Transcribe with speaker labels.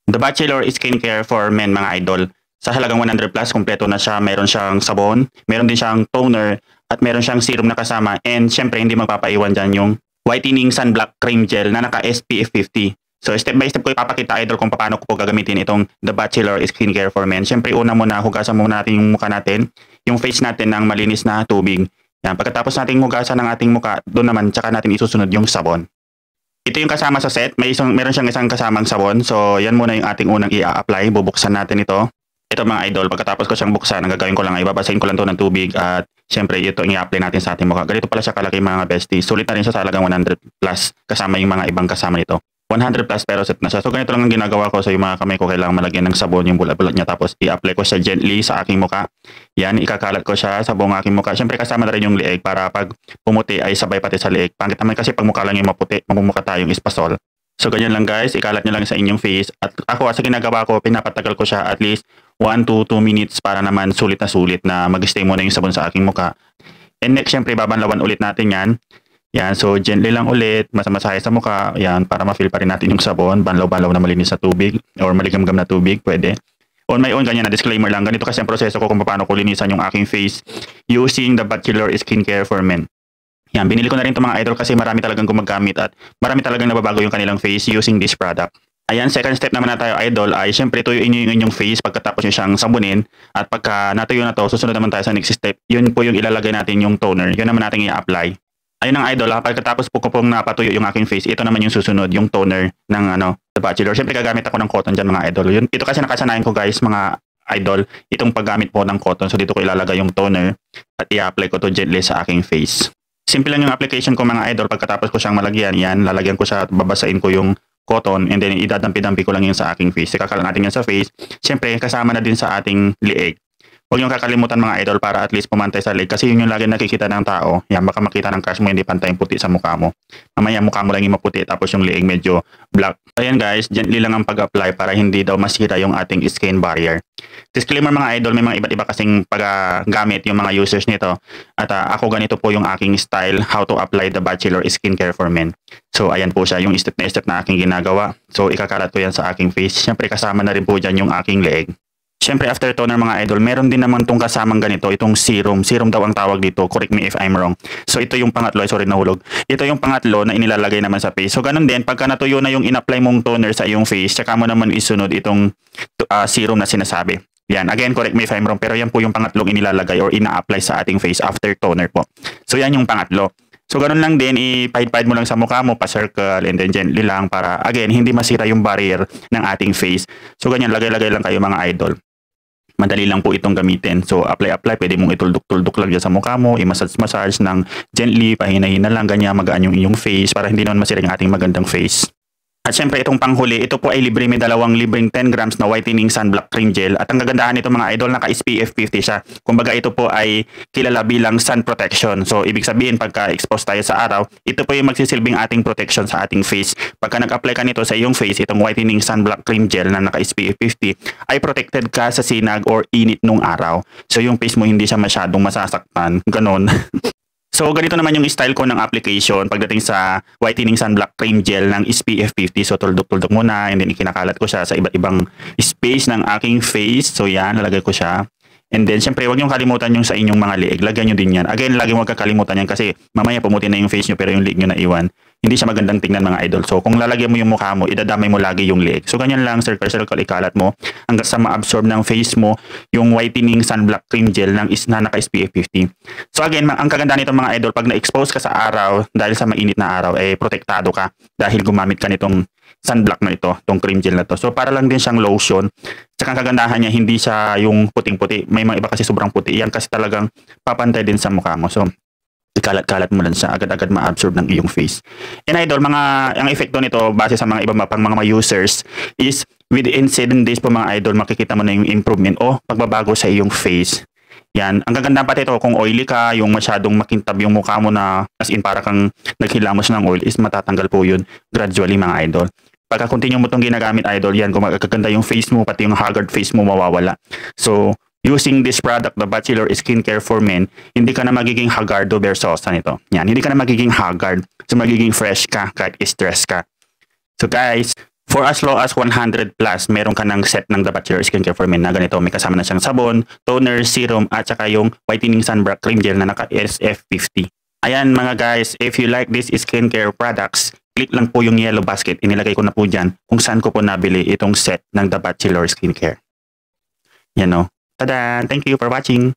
Speaker 1: The Bachelor Skincare for Men mga idol. Sa halagang 100 plus, kompleto na siya. Meron siyang sabon, meron din siyang toner, at meron siyang serum na kasama. And syempre, hindi magpapaiwan dyan yung whitening sunblock cream gel na naka SPF 50. So step by step ko ipapakita idol kung paano ko po gagamitin itong The Bachelor Skincare for Men. Syempre, una muna, hugasan muna natin yung mukha natin, yung face natin ng malinis na tubig. Yan, pagkatapos nating hugasan ng ating mukha, doon naman tsaka natin isusunod yung sabon. Ito yung kasama sa set. Meron siyang isang kasamang sabon. So, yan muna yung ating unang i-apply. Bubuksan natin ito. Ito mga idol, pagkatapos ko siyang buksan, ang gagawin ko lang ay babasahin ko lang ito ng tubig at syempre ito yung i-apply natin sa ating mukha. Ganito pala siya kalaki mga besties. Sulit na rin siya sa halagang 100 plus kasama yung mga ibang kasama nito. 100 plus pero set na siya. So, ganito lang ang ginagawa ko. So, yung mga kamay ko kailangan malagyan ng sabon yung bulat-bulat niya. Tapos, i-apply ko siya gently sa aking mukha. Yan, ikakalat ko siya sa buong aking mukha. Syempre, kasama na rin yung liig para pag pumuti ay sabay pati sa liig. Pangit naman kasi pag mukha lang yung maputi, mamumukha tayong ispasol. So, ganyan lang guys. Ikalat nyo lang sa inyong face. At ako, sa ginagawa ko, pinapatagal ko siya at least 1 to 2 minutes para naman sulit na mag-stay muna yung sabon sa aking mukha. And next, syempre, babanlawan ulit natin yan. Yan, so gently lang ulit, masamasahe sa mukha, yan, para ma-feel pa rin natin yung sabon, banlaw-banlaw na malinis na tubig, or maligam-gam na tubig, pwede. On my own, ganyan na, disclaimer lang, ganito kasi ang proseso ko kung paano ko linisan yung aking face using The Bachelor Skincare for Men. Yan, binili ko na rin ito mga idol kasi marami talagang gumagamit at marami talagang nababago yung kanilang face using this product. Ayan, second step naman na tayo idol ay syempre tuyuin nyo yung inyong face pagkatapos nyo siyang sabunin at pagka natuyo na to, susunod naman tayo sa next step, yun po yung ilalagay natin yung toner, yun naman natin i-apply. Ayun ang idol, pagkatapos po ko pong napatuyo yung aking face, ito naman yung susunod, yung toner ng The Bachelor. Siyempre gagamit ako ng cotton dyan mga idol. Ito kasi nakasanayan ko guys mga idol, itong paggamit po ng cotton. So dito ko ilalagay yung toner at i-apply ko to gently sa aking face. Simple lang yung application ko mga idol, pagkatapos ko siyang malagyan, yan, lalagyan ko siya at babasain ko yung cotton and then idadampi-dampi ko lang yun sa aking face. Ikakalat natin yan sa face. Siyempre kasama na din sa ating liig. Huwag niyong kakalimutan mga idol para at least pumantay sa leg kasi yun yung lagi nakikita ng tao. Yan, baka makita ng crush mo hindi pantay yung puti sa mukha mo. Mamaya mukha mo lang yung maputi tapos yung leeg medyo black. Ayan guys, gently lang ang pag-apply para hindi daw masira yung ating skin barrier. Disclaimer mga idol, may mga iba't iba kasing paggamit yung mga users nito. At ako ganito po yung aking style, how to apply The Bachelor Skincare for Men. So ayan po siya, yung step na aking ginagawa. So ikakalat ko yan sa aking face. Siyempre kasama na rin po dyan yung aking leeg. Siyempre, after toner mga idol, meron din naman itong kasamang ganito, itong serum. Serum daw ang tawag dito. Correct me if I'm wrong. So, ito yung pangatlo. Sorry, nahulog. Ito yung pangatlo na inilalagay naman sa face. So, ganun din. Pagka natuyo na yung in-apply mong toner sa iyong face, tsaka mo naman isunod itong serum na sinasabi. Yan. Again, correct me if I'm wrong. Pero yan po yung pangatlong inilalagay or ina-apply sa ating face after toner po. So, yan yung pangatlo. So, ganun lang din. Ipahid-pahid mo lang sa mukha mo, pa-circle, and then gently lang para, again, hindi masira yung barrier ng ating face. So, ganyan. Lagay-lagay lang kayo mga idol. Madali lang po itong gamitin. So, apply. Pwede mong ituldok-tuldok lang dyan sa mukha mo. I-massage ng gently, pahina-hina lang, ganyan, magaan yung iyong face para hindi naman masira yung ating magandang face. At syempre, itong panghuli, ito po ay libre. May dalawang libreng 10 grams na whitening sunblock cream gel. At ang kagandahan nito mga idol, naka SPF 50 siya. Kumbaga ito po ay kilala bilang sun protection. So, ibig sabihin, pagka-expose tayo sa araw, ito po yung magsisilbing ating protection sa ating face. Pagka nag-apply ka nito sa iyong face, itong whitening sunblock cream gel na naka SPF 50, ay protected ka sa sinag or init nung araw. So, yung face mo hindi siya masyadong masasaktan. Ganon. So, ganito naman yung style ko ng application pagdating sa whitening sunblock cream gel ng SPF 50. So, tuldok-tuldok muna and then ikinakalat ko siya sa iba't ibang space ng aking face. So, yan, lalagay ko siya. And then, syempre, huwag niyong kalimutan yung sa inyong mga liig. Lagyan nyo din yan. Again, lagi huwag kakalimutan yan kasi mamaya pumuti na yung face nyo pero yung liig nyo na iwan. Hindi siya magandang tingnan mga idol. So, kung lalagyan mo yung mukha mo, idadamay mo lagi yung liig. So, ganyan lang, circle, ikalat mo hanggang sa ma-absorb ng face mo yung whitening sunblock cream gel ng na naka SPF 50. So, again, ang kagandahan nito mga idol, pag na-expose ka sa araw, dahil sa mainit na araw, protektado ka dahil gumamit ka nitong sunblock na ito, itong cream gel na to. So, para lang din siyang lotion. Tsaka ang kagandahan niya, hindi siya yung puting-puti. May mga iba kasi sobrang puti. Yan kasi talagang papantay din sa mukha mo. So, ikalat-kalat mo lang siya, agad-agad ma-absorb ng iyong face. And idol, ang epekto nito base sa mga iba pang mga users is within 7 days po mga idol, makikita mo na yung improvement o pagbabago sa iyong face. Yan. Ang gaganda pati ito, kung oily ka, yung masyadong makintab yung mukha mo na as in para kang naghilamos ng oil is matatanggal po yun gradually mga idol. Pagka continue mo itong ginagamit idol, yan, kung magaganda yung face mo, pati yung haggard face mo mawawala. So, using this product, The Bachelor Skincare for Men, hindi ka na magiging haggard o versosa nito. Yan, hindi ka na magiging haggard. So, magiging fresh ka kahit stress ka. So, guys, For as low as 100 plus, meron ka ng set ng The Bachelor Skincare for Men na ganito. May kasama na siyang sabon, toner, serum, at saka yung whitening sunblock cream gel na naka SPF50. Ayan mga guys, if you like this skincare products, click lang po yung yellow basket. Inilagay ko na po dyan kung saan ko po nabili itong set ng The Bachelor Skincare. Yan o. Tada! Thank you for watching!